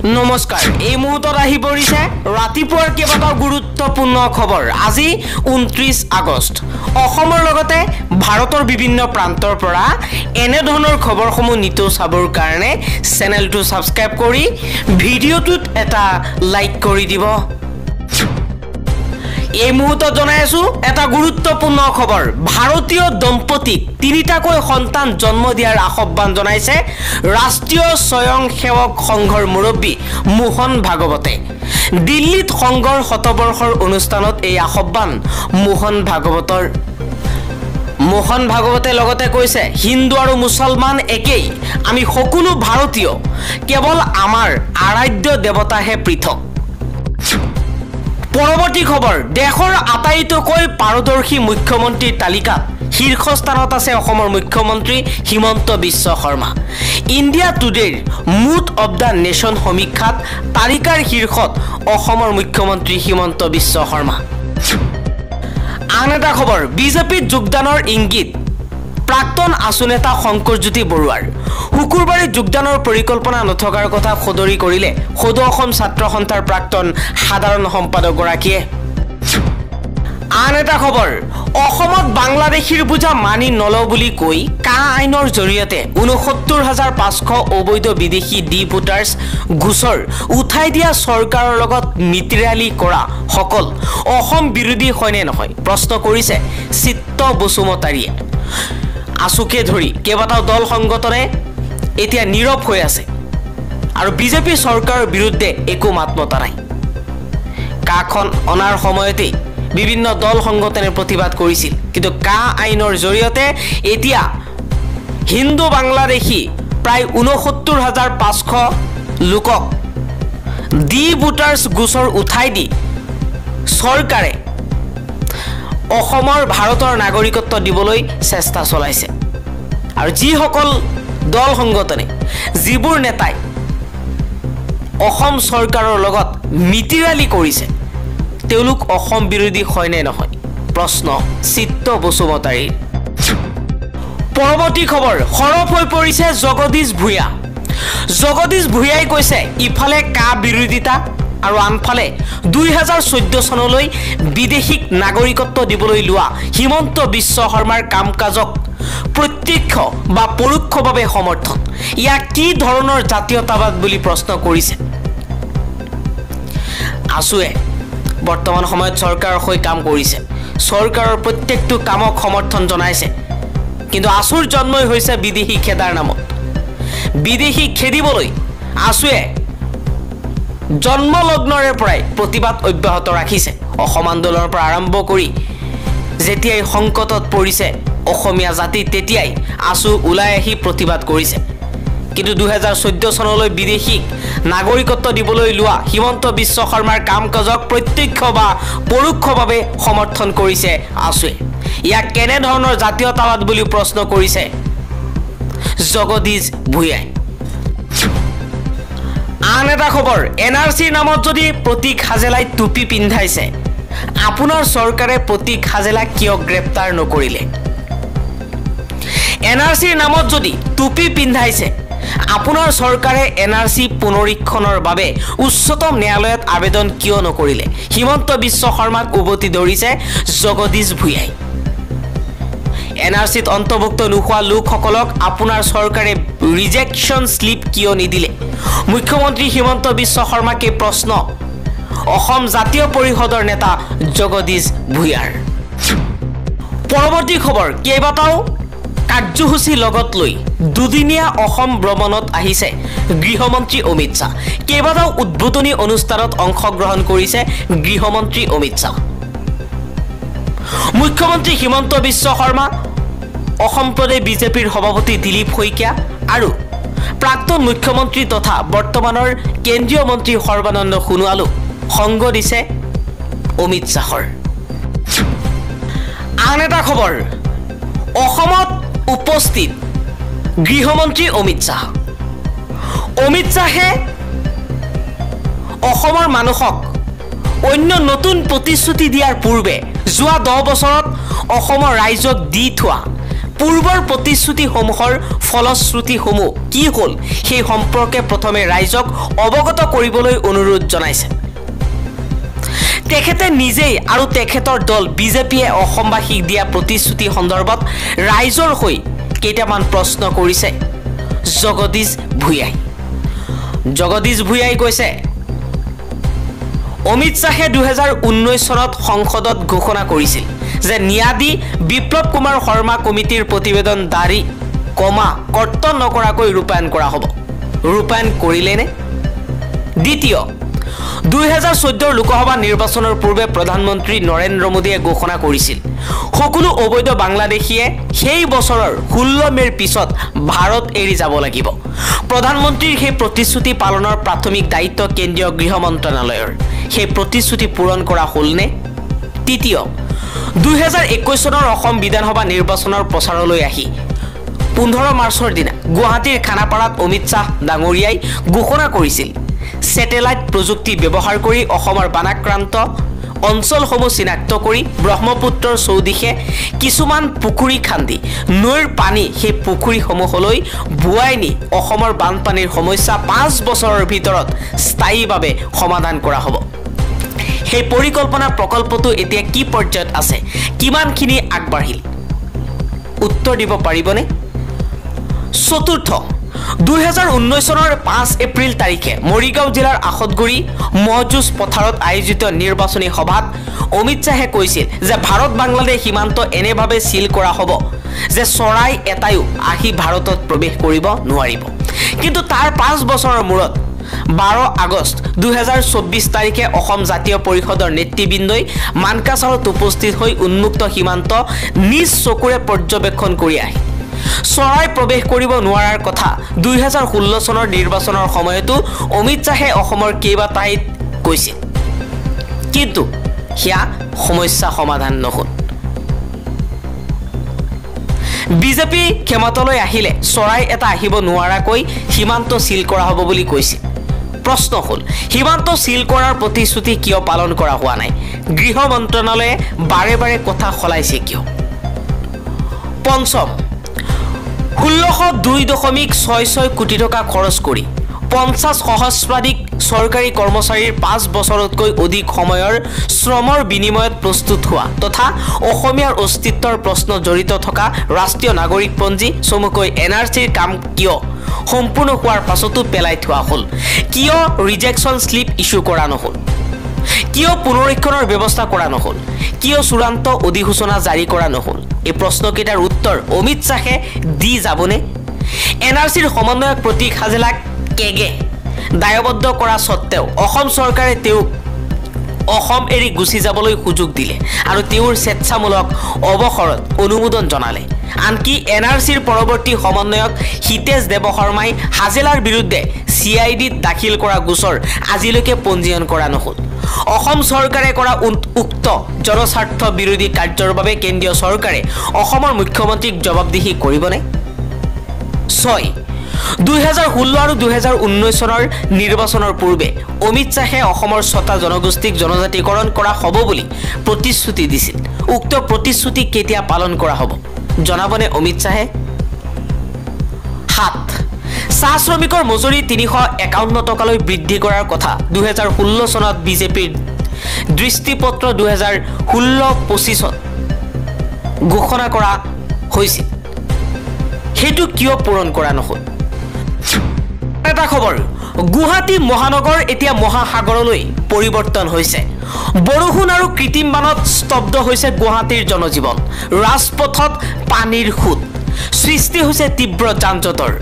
নমস্কাৰ এই মুহূৰ্তত আহি পৰিছে ৰাতিপুৱাৰ কেইবাটাও গুৰুত্বপূৰ্ণ খবৰ আজি 29 আগষ্ট অসমৰ লগতে ভাৰতৰ বিভিন্ন প্ৰান্তৰ পৰা এনে ধৰণৰ খবৰসমূহ নিতৌ চাবৰ কাৰণে চেনেলটো সাবস্ক্ৰাইব কৰি ভিডিঅ'টোত এটা লাইক কৰি দিব এই মুহূৰ্তত জনাই আছো এটা গুৰুত্বপূৰ্ণ খবৰ ভাৰতীয় দম্পতিক তিনিটাকৈ সন্তান জন্ম দিয়াৰ আহ্বান জনাইছে ৰাষ্ট্ৰীয় স্বয়ংসেৱক সংঘৰ মুৰব্বী মোহন ভাগৱতে দিল্লীত সংঘৰ শতবৰ্ষৰ অনুষ্ঠানত এই আহ্বান মোহন ভাগৱতে লগতে কৈছে হিন্দু আৰু মুছলমান একেই আমি সকলো ভাৰতীয় কেৱল আমাৰ আৰাধ্য দেৱতাহে পৃথক পৰৱৰ্তী খবৰ দেশৰ আটাইতকৈ পাৰদৰ্শী মুখ্যমন্ত্ৰীৰ তালিকাত শীৰ্ষস্থানত আছে অসমৰ মুখ্যমন্ত্ৰী হিমন্ত বিশ্ব শৰ্মা ইণ্ডিয়া টুডেৰ মুড অফ দ্য নেশ্যন সমীক্ষাত তালিকাৰ শীৰ্ষত অসমৰ মুখ্যমন্ত্ৰী হিমন্ত বিশ্ব শৰ্মা আন এটা খবৰ বিজেপিত যোগদানৰ ইংগিত প্ৰাক্তন আছু নেতা শংকৰজ্যোতি বৰুৱাৰ শুকুৰবাৰে যোগদানৰ পৰিকল্পনা নথকাৰ কথা সদৰি কৰিলে সদৌ অসম ছাত্ৰ সন্থাৰ প্ৰাক্তন সাধাৰণ সম্পাদক গৰাকীয়ে আন এটা খবৰ অসমত বাংলাদেশীৰ বুজা মানি নলও বুলি কৈ কা আইনৰ জৰিয়তে ৬৯,৫০০ অবৈধ বিদেশী ডি ভোটাৰ্ছ গোচৰ উঠাই দিয়া চৰকাৰৰ লগত মিত্ৰালি কৰা সকল অসম বিৰোধী হয়নে নহয় প্ৰশ্ন কৰিছে চিত্ত বসুমতাৰীয়ে আছুকে ধৰি কেইবাটাও দল সংগঠনে এতিয়া নীৰৱ হৈ আছে আৰু বিজেপি চৰকাৰৰ বিৰুদ্ধে একো মাত মতা নাই কাখন অনাৰ সময়তে বিভিন্ন দল সংগঠনে প্ৰতিবাদ কৰিছিল কিন্তু কা আইনৰ জৰিয়তে এতিয়া হিন্দু বাংলাদেশী প্ৰায় ৬৯,৫০০ লোকক ডি ভোটাৰ্ছ গোচৰ উঠাই দি চৰকাৰে অসমৰ ভাৰতৰ নাগৰিকত্ব দিবলৈ চেষ্টা চলাইছে আৰু যিসকল দল সংগঠনে যিবোৰ নেতাই অসম চৰকাৰৰ লগত মিতিৰালি কৰিছে তেওঁলোক অসম বিৰোধী হয়নে নহয় প্ৰশ্ন চিত্ত বসুমতাৰীৰ পৰৱৰ্তী খবৰ সৰব হৈ পৰিছে জগদীশ ভূঞাই কৈছে ইফালে কা বিৰোধিতা আৰু আনফালে ২০১৪ চনলৈ বিদেশীক নাগৰিকত্ব দিবলৈ লোৱা হিমন্ত বিশ্ব শৰ্মাৰ কাম কাজক প্ৰত্যক্ষ বা পৰোক্ষভাৱে সমৰ্থন ইয়াক কি ধৰণৰ জাতীয়তাবাদ বুলি প্ৰশ্ন কৰিছে আছুৱে বৰ্তমান সময়ত চৰকাৰৰ হৈ কাম কৰিছে চৰকাৰৰ প্ৰত্যেকটো কামক সমৰ্থন জনাইছে কিন্তু আছুৰ জন্মই হৈছে বিদেশী খেদাৰ নামত বিদেশী খেদিবলৈ আছুৱে জন্মলগ্নৰে পৰাই প্ৰতিবাদ অব্যাহত ৰাখিছে অসম আন্দোলনৰ পৰা আৰম্ভ কৰি যেতিয়াই সংকটত পৰিছে অসমীয়া জাতি তেতিয়াই আছু ওলাই আহি প্ৰতিবাদ কৰিছে কিন্তু ২০১৪ চনলৈ বিদেশীক নাগৰিকত্ব দিবলৈ লোৱা হিমন্ত বিশ্ব শৰ্মাৰ কাম কাজক প্ৰত্যক্ষ বা পৰোক্ষভাৱে সমৰ্থন কৰিছে আছুৱে ইয়াক কেনে ধৰণৰ জাতীয়তাবাদ বুলি প্ৰশ্ন কৰিছে জগদীশ ভূঞাই আন এটা খবৰ এনআৰচিৰ নামত যদি প্ৰতীক হাজেলাই টুপি পিন্ধাইছে আপোনাৰ চৰকাৰে প্ৰতীক হাজেলাক কিয় গ্ৰেপ্তাৰ নকৰিলে এনআৰচিৰ নামত যদি টুপি পিন্ধাইছে আপোনাৰ চৰকাৰে এনআৰচি পুনৰীক্ষণৰ বাবে উচ্চতম ন্যায়ালয়ত আবেদন কিয় নকৰিলে হিমন্ত বিশ্ব শৰ্মাক উভতি ধৰিছে জগদীশ ভূঞাই এনআৰচিত অন্তৰ্ভুক্ত নোহোৱা লোকসকলক আপোনাৰ চৰকাৰে ৰিজেকশ্যন স্লিপ কিয় নিদিলে মুখ্যমন্ত্ৰী হিমন্ত বিশ্ব শৰ্মাকে প্ৰশ্ন অসম জাতীয় পৰিষদৰ নেতা জগদীশ ভূঞাৰ পৰৱৰ্তী খবৰ কেইবাটাও কাৰ্যসূচী লগত লৈ দুদিনীয়া অসম ভ্ৰমণত আহিছে গৃহমন্ত্ৰী অমিত শ্বাহ কেইবাটাও উদ্বোধনী অনুষ্ঠানত অংশগ্ৰহণ কৰিছে গৃহমন্ত্ৰী অমিত শ্বাহ মুখ্যমন্ত্ৰী হিমন্ত বিশ্ব শৰ্মা অসম প্ৰদেশ বিজেপিৰ সভাপতি দিলীপ শইকীয়া আৰু প্ৰাক্তন মুখ্যমন্ত্ৰী তথা বৰ্তমানৰ কেন্দ্ৰীয় মন্ত্ৰী সৰ্বানন্দ সোণোৱালক সংগ দিছে অমিত শ্বাহৰ আন এটা খবৰ অসমত উপস্থিত গৃহমন্ত্ৰী অমিত শ্বাহে অসমৰ মানুহক অন্য নতুন প্ৰতিশ্ৰুতি দিয়াৰ পূৰ্বে যোৱা 10 বছৰত অসমৰ ৰাইজক দি থোৱা পূৰ্বৰ প্ৰতিশ্ৰুতিসমূহৰ ফলশ্ৰুতিসমূহ কি হ'ল সেই সম্পৰ্কে প্ৰথমে ৰাইজক অৱগত কৰিবলৈ অনুৰোধ জনাইছে তেখেতে নিজেই আৰু তেখেতৰ দল বিজেপিয়ে অসমবাসীক দিয়া প্ৰতিশ্ৰুতি সন্দৰ্ভত ৰাইজৰ হৈ কেইটামান প্ৰশ্ন কৰিছে জগদীশ ভূঞাই কৈছে অমিত শ্বাহে 2019 চনত সংসদত ঘোষণা কৰিছিল যে ন্যায়াধী বিপ্লৱ কুমাৰ শৰ্মা কমিটিৰ প্ৰতিবেদন দাৰী কৰ্তন নকৰাকৈ ৰূপায়ণ কৰা হ'ব ৰূপায়ণ কৰিলেনে দ্বিতীয় 2014 লোকসভা নিৰ্বাচনৰ পূৰ্বে প্ৰধানমন্ত্ৰী নৰেন্দ্ৰ মোদীয়ে ঘোষণা কৰিছিল সকলো অবৈধ বাংলাদেশীয়ে সেই বছৰৰ 16 মেৰ পিছত ভাৰত এৰি যাব লাগিব প্ৰধানমন্ত্ৰীৰ সেই প্ৰতিশ্ৰুতি পালনৰ প্ৰাথমিক দায়িত্ব কেন্দ্ৰীয় গৃহ মন্ত্ৰালয়ৰ সেই প্ৰতিশ্ৰুতি পূৰণ কৰা হ'লনে তৃতীয় 2021 চনৰ অসম বিধানসভা নিৰ্বাচনৰ প্ৰচাৰলৈ আহি 15 মাৰ্চৰ দিনা গুৱাহাটীৰ খানাপাৰাত অমিত শ্বাহ ডাঙৰীয়াই ঘোষণা কৰিছিল স্যাটেলাইট প্ৰযুক্তি ব্যৱহাৰ কৰি অসমৰ বানাক্ৰান্ত অঞ্চলসমূহ চিনাক্ত কৰি ব্ৰহ্মপুত্ৰৰ চৌদিশে কিছুমান পুখুৰী খান্দি নৈৰ পানী সেই পুখুৰীসমূহলৈ বুৱাই নি অসমৰ বানপানীৰ সমস্যা 5 বছৰৰ ভিতৰত স্থায়ীভাৱে সমাধান কৰা হ'ব সেই পৰিকল্পনা প্ৰকল্পটো এতিয়া কি পৰ্যায়ত আছে কিমানখিনি আগবাঢ়িল উত্তৰ দিব পাৰিবনে চতুৰ্থ 2019 চনৰ 5 এপ্ৰিল তাৰিখে মৰিগাঁও জিলাৰ আখতগুৰি মহজুজ পথাৰত আয়োজিত নিৰ্বাচনী সভাত অমিত শ্বাহে কৈছিল যে ভাৰত বাংলাদেশ সীমান্ত এনেভাৱে সিল কৰা হ'ব যে চৰাই এটাইও আহি ভাৰতত প্ৰৱেশ কৰিব নোৱাৰিব কিন্তু তাৰ 5 বছৰৰ মূৰত 12 আগষ্ট 2024 তাৰিখে অসম জাতীয় পৰিষদৰ নেতৃবৃন্দই মানকাছাৰত উপস্থিত হৈ উন্মুক্ত সীমান্ত নিজ চকুৰে পৰ্যবেক্ষণ কৰি আহে চৰাই প্ৰৱেশ কৰিব নোৱাৰাৰ কথা 2016 চনৰ নিৰ্বাচনৰ সময়তো অমিত শ্বাহে অসমৰ কেইবা ঠাইত কৈছিল কিন্তু হিয়া সমস্যা সমাধান নহল বিজেপি ক্ষমতালৈ আহিলে চৰাই এটা আহিব নোৱাৰাকৈ সীমান্ত সিল কৰা হ'ব বুলি কৈছিল প্ৰশ্ন হ'ল সীমান্ত সিল কৰাৰ প্ৰতিশ্ৰুতি কিয় পালন কৰা হোৱা নাই গৃহ মন্ত্ৰালয়ে বাৰে বাৰে কথা খলাইছে কিয় পঞ্চম 1602.66 কোটি টকা খৰচ কৰি 50 সহস্ৰাধিক চৰকাৰী কৰ্মচাৰীৰ 5 বছৰতকৈ অধিক সময়ৰ শ্ৰমৰ বিনিময়ত প্ৰস্তুত হোৱা তথা অসমীয়াৰ অস্তিত্বৰ প্ৰশ্ন জড়িত থকা ৰাষ্ট্ৰীয় নাগৰিকপঞ্জী চমুকৈ এনআৰচিৰ কাম কিয় সম্পূৰ্ণ হোৱাৰ পাছতো পেলাই থোৱা হ'ল কিয় ৰিজেকশ্যন স্লিপ ইস্যু কৰা নহ'ল কিয় পুনৰীক্ষণৰ ব্যৱস্থা কৰা নহ'ল কিয় চূড়ান্ত অধিসূচনা জাৰি কৰা নহ'ল এই প্ৰশ্নকেইটাৰ উত্তৰ অমিত শ্বাহে দি যাবনে এনআৰচিৰ সমন্বয়ক প্ৰতীক হাজেলাক কেগে দায়বদ্ধ কৰা সত্ত্বেও অসম চৰকাৰে তেওঁক অসম এৰি গুচি যাবলৈ সুযোগ দিলে আৰু তেওঁৰ স্বেচ্ছামূলক অৱসৰত অনুমোদন জনালে আনকি এনআৰচিৰ পৰৱৰ্তী সমন্বয়ক হিতেশ দেৱ শৰ্মাই হাজেলাৰ বিৰুদ্ধে CIDত দাখিল কৰা গোচৰ আজিলৈকে পঞ্জীয়ন কৰা নহ'ল অসম চৰকাৰে কৰা উক্ত জনস্বাৰ্থ বিৰোধী কাৰ্যৰ বাবে কেন্দ্ৰীয় চৰকাৰে অসমৰ মুখ্যমন্ত্ৰীক জবাবদিহি কৰিবনে 6 2016 আৰু 2019 চনৰ নিৰ্বাচনৰ পূৰ্বে অমিত শ্বাহে অসমৰ 6টা জনগোষ্ঠীক জনজাতিকৰণ কৰা হ'ব বুলি প্ৰতিশ্ৰুতি দিছিল উক্ত প্ৰতিশ্ৰুতি কেতিয়া পালন কৰা হ'ব জনাবনে অমিত শ্বাহে 7 চাহ শ্ৰমিকৰ মজুৰি 351 টকালৈ বৃদ্ধি কৰাৰ কথা 2016 চনত বিজেপিৰ দৃষ্টিপত্ৰ 2016-25ত ঘোষণা কৰা হৈছিল হেতু কিয় পূৰণ কৰা নহ'ল এটা খবৰ গুৱাহাটী মহানগৰ এতিয়া মহাসাগৰলৈ পৰিৱৰ্তন হৈছে বৰষুণ আৰু কৃত্ৰিম বানত স্তব্ধ হৈছে গুৱাহাটীৰ জনজীৱন ৰাজপথত পানীৰ খুঁত সৃষ্টি হৈছে তীব্ৰ যানজঁটৰ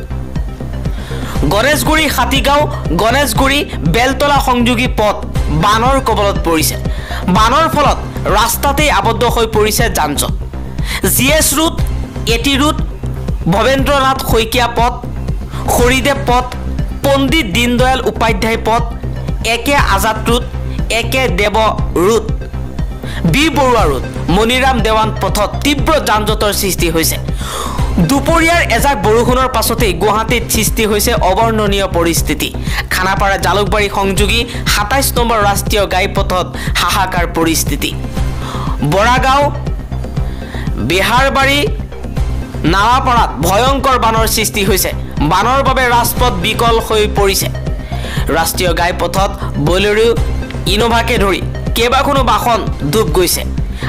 গণেশগুৰি হাতীগাঁও গণেশগুৰি বেলতলা সংযোগী পথ বানৰ কবলত পৰিছে বানৰ ফলত ৰাস্তাতেই আবদ্ধ হৈ পৰিছে যানজঁট GS ৰুট এটি ৰুট ভৱেন্দ্ৰনাথ শইকীয়া পথ হৰিদেৱ পথ পণ্ডিত দীনদয়াল উপাধ্যায় পথ একে Azad route AK Dev route B Barua route Maniram Dewan পথত তীব্ৰ যানজঁটৰ সৃষ্টি হৈছে দুপৰীয়াৰ এজাক বৰষুণৰ পাছতেই গুৱাহাটীত সৃষ্টি হৈছে অবৰ্ণনীয় পৰিস্থিতি খানাপাৰা জালুকবাৰী সংযোগী 27 নম্বৰ ৰাষ্ট্ৰীয় ঘাইপথত হাহাকাৰ পৰিস্থিতি বৰাগাঁও বিহাৰবাৰী নাৱাপাৰাত ভয়ংকৰ বানৰ সৃষ্টি হৈছে বানৰ বাবে ৰাজপথ বিকল হৈ পৰিছে ৰাষ্ট্ৰীয় ঘাইপথত বলেৰো ইনোভাকে ধৰি কেইবাখনো বাহন ডুব গৈছে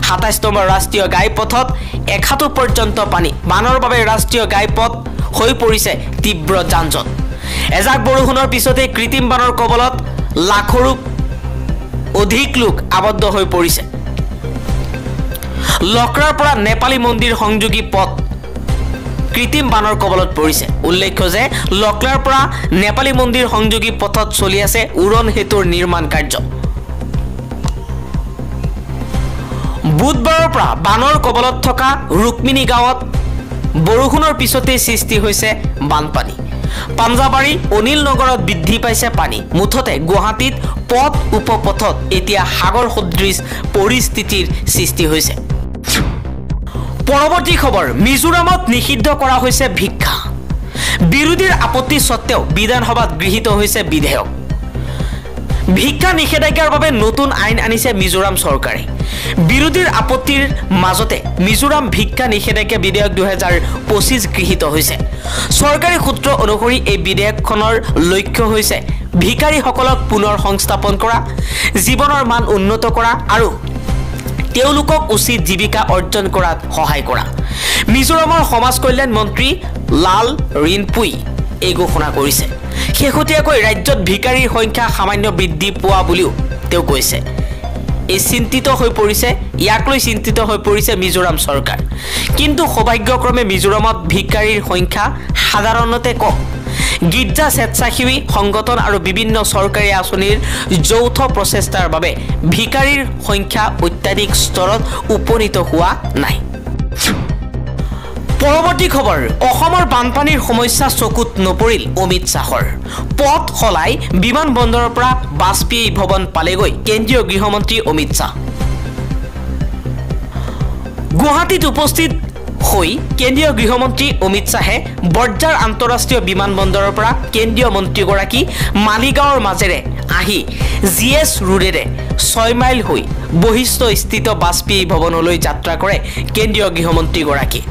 ২৭ নম্বৰ ৰাষ্ট্ৰীয় ঘাইপথত এখাটো পৰ্যন্ত পানী বানৰ বাবে ৰাষ্ট্ৰীয় ঘাইপথ হৈ পৰিছে তীব্ৰ যানজঁট এজাক বৰষুণৰ পিছতে কৃত্ৰিম বানৰ কবলত লাখৰো অধিক লোক আবদ্ধ হৈ পৰিছে লকৰাৰ পৰা নেপালী মন্দিৰ সংযোগী পথ কৃত্ৰিম বানৰ কবলত পৰিছে উল্লেখ্য যে লকৰাৰ পৰা নেপালী মন্দিৰ সংযোগী পথত চলি আছে উৰণ হেতুৰ নিৰ্মাণ কাৰ্য বুধবাৰৰ পৰা বানৰ কবলত থকা ৰুক্মিণী গাঁৱত বৰষুণৰ পিছতে সৃষ্টি হৈছে বানপানী পাঞ্জাবাৰী অনিল নগৰত বৃদ্ধি পাইছে পানী মুঠতে গুৱাহাটীত পথ উপপথত এতিয়া সাগৰ সদৃশ পৰিস্থিতিৰ সৃষ্টি হৈছে পৰৱৰ্তী খবৰ মিজোৰামত নিষিদ্ধ কৰা হৈছে ভিক্ষা বিৰোধীৰ আপত্তি সত্ত্বেও বিধানসভাত গৃহীত হৈছে বিধেয়ক ভিক্ষা নিষেধাজ্ঞাৰ বাবে নতুন আইন আনিছে মিজোৰাম চৰকাৰে বিৰোধীৰ আপত্তিৰ মাজতে মিজোৰাম ভিক্ষা নিষেধাজ্ঞা বিধেয়ক ২০২৫ গৃহীত হৈছে চৰকাৰী সূত্ৰ অনুসৰি এই বিধেয়কখনৰ লক্ষ্য হৈছে ভিকাৰীসকলক পুনৰ সংস্থাপন কৰা জীৱনৰ মান উন্নত কৰা আৰু তেওঁলোকক উচিত জীৱিকা অৰ্জন কৰাত সহায় কৰা মিজোৰামৰ সমাজ কল্যাণ মন্ত্ৰী লাল ৰিনপুই এই ঘোষণা কৰিছে শেহতীয়াকৈ ৰাজ্যত ভিকাৰীৰ সংখ্যা সামান্য বৃদ্ধি পোৱা বুলিও তেওঁ কৈছে এই চিন্তিত হৈ পৰিছে ইয়াক লৈ চিন্তিত হৈ পৰিছে মিজোৰাম চৰকাৰ কিন্তু সৌভাগ্যক্ৰমে মিজোৰামত ভিকাৰীৰ সংখ্যা সাধাৰণতে কম গীৰ্জা স্বেচ্ছাসেৱী সংগঠন আৰু বিভিন্ন চৰকাৰী আঁচনিৰ যৌথ প্ৰচেষ্টাৰ বাবে ভিকাৰীৰ সংখ্যা অত্যাধিক স্তৰত উপনীত হোৱা নাই পৰৱৰ্তী খবৰ অসমৰ বানপানীৰ সমস্যা চকুত নপৰিল অমিত শ্বাহৰ পথ সলাই বিমান বন্দৰৰ পৰা বাজপেয়ী ভৱন পালেগৈ কেন্দ্ৰীয় গৃহমন্ত্ৰী অমিত শ্বাহ গুৱাহাটীত উপস্থিত হৈ কেন্দ্ৰীয় গৃহমন্ত্ৰী অমিত শ্বাহে বৰ্জাৰ আন্তঃৰাষ্ট্ৰীয় বিমান বন্দৰৰ পৰা কেন্দ্ৰীয় মন্ত্ৰীগৰাকী মালিগাঁৱৰ মাজেৰে আহি জিএছ ৰোডেৰে ৬ মাইল হৈ বশিষ্ঠস্থিত বাজপেয়ী ভৱনলৈ যাত্ৰা কৰে কেন্দ্ৰীয় গৃহমন্ত্ৰীগৰাকী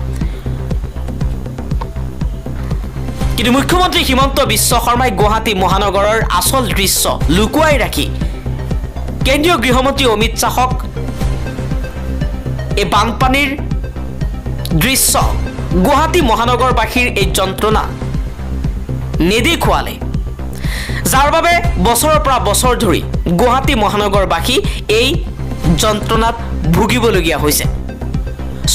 কিন্তু মুখ্যমন্ত্ৰী হিমন্ত বিশ্ব শৰ্মাই গুৱাহাটী মহানগৰৰ আচল দৃশ্য লুকুৱাই ৰাখি কেন্দ্ৰীয় গৃহমন্ত্ৰী অমিত শ্বাহক এই বানপানীৰ দৃশ্য গুৱাহাটী মহানগৰবাসীৰ এই যন্ত্ৰণা নেদেখুৱালে যাৰ বাবে বছৰৰ পৰা বছৰ ধৰি গুৱাহাটী মহানগৰবাসী এই যন্ত্ৰণাত ভুগিবলগীয়া হৈছে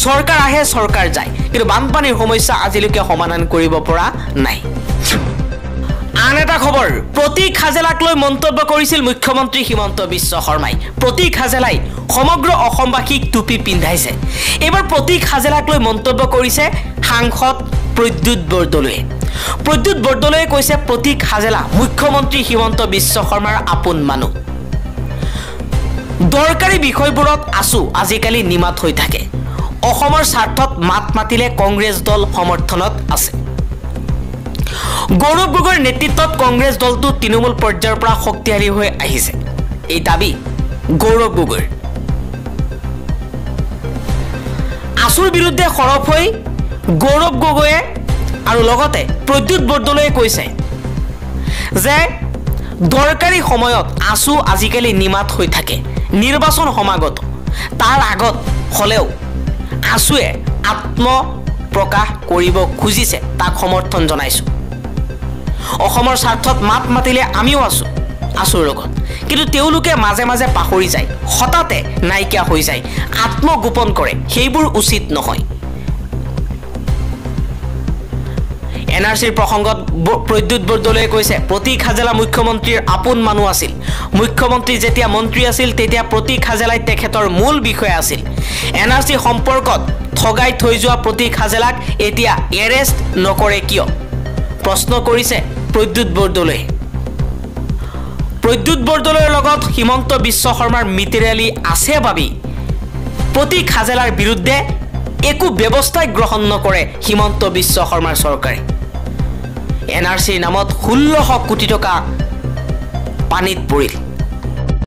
চৰকাৰ আহে চৰকাৰ যায় কিন্তু বানপানীৰ সমস্যা আজিলৈকে সমাধান কৰিব পৰা নাই আন এটা খবৰ প্ৰতীক হাজেলাক লৈ মন্তব্য কৰিছিল মুখ্যমন্ত্ৰী হিমন্ত বিশ্ব শৰ্মাই প্ৰতীক হাজেলাই সমগ্ৰ অসমবাসীক টুপি পিন্ধাইছে এবাৰ প্ৰতীক হাজেলাক লৈ মন্তব্য কৰিছে সাংসদ প্ৰদ্যুৎ বৰদলৈয়ে কৈছে প্ৰতীক হাজেলা মুখ্যমন্ত্ৰী হিমন্ত বিশ্ব শৰ্মাৰ আপোন মানুহ দৰকাৰী বিষয়বোৰত আছু আজিকালি নিমাত হৈ থাকে অসমৰ স্বাৰ্থত মাত মাতিলে কংগ্ৰেছ দল সমৰ্থনত আছে গৌৰৱ গগৈৰ নেতৃত্বত কংগ্ৰেছ দলটো তৃণমূল পৰ্যায়ৰ পৰা শক্তিশালী হৈ আহিছে এই দাবী গৌৰৱ গগৈৰ আছুৰ বিৰুদ্ধে সৰব হৈ গৌৰৱ গগৈয়ে আৰু লগতে প্ৰদ্যুৎ বৰদলৈয়ে কৈছে যে দৰকাৰী সময়ত আছু আজিকালি নিমাত হৈ থাকে নিৰ্বাচন সমাগত তাৰ আগত হলেও আছুৱে আত্মপ্ৰকাশ কৰিব খুজিছে তাক সমৰ্থন জনাইছো অসমৰ স্বাৰ্থত মাত মাতিলে আমিও আছুৰ লগত কিন্তু তেওঁলোকে মাজে মাজে পাহৰি যায় হঠাতে নাইকিয়া হৈ যায় আত্মগোপন কৰে সেইবোৰ উচিত নহয় এনআৰসিৰ প্ৰসংগত প্ৰদ্যুৎ বৰদলৈয়ে কৈছে প্ৰতীক হাজেলা মুখ্যমন্ত্ৰীৰ আপোন মানুহ আছিল মুখ্যমন্ত্ৰী যেতিয়া মন্ত্ৰী আছিল তেতিয়া প্ৰতীক হাজেলাই তেখেতৰ মূল বিষয় আছিল এনআৰসি সম্পৰ্কত ঠগাই থৈ যোৱা প্ৰতীক হাজেলাক এতিয়া এৰেষ্ট নকৰে কিয় প্ৰশ্ন কৰিছে প্ৰদ্যুৎ বৰদলৈৰ লগত হিমন্ত বিশ্ব শৰ্মাৰ মিতিৰালি আছে বাবে প্ৰতীক হাজেলাৰ বিৰুদ্ধে একো ব্যৱস্থা গ্ৰহণ নকৰে হিমন্ত বিশ্ব শৰ্মাৰ চৰকাৰে এনআৰসিৰ নামত ১৬০০ কোটি টকা পানীত পৰিল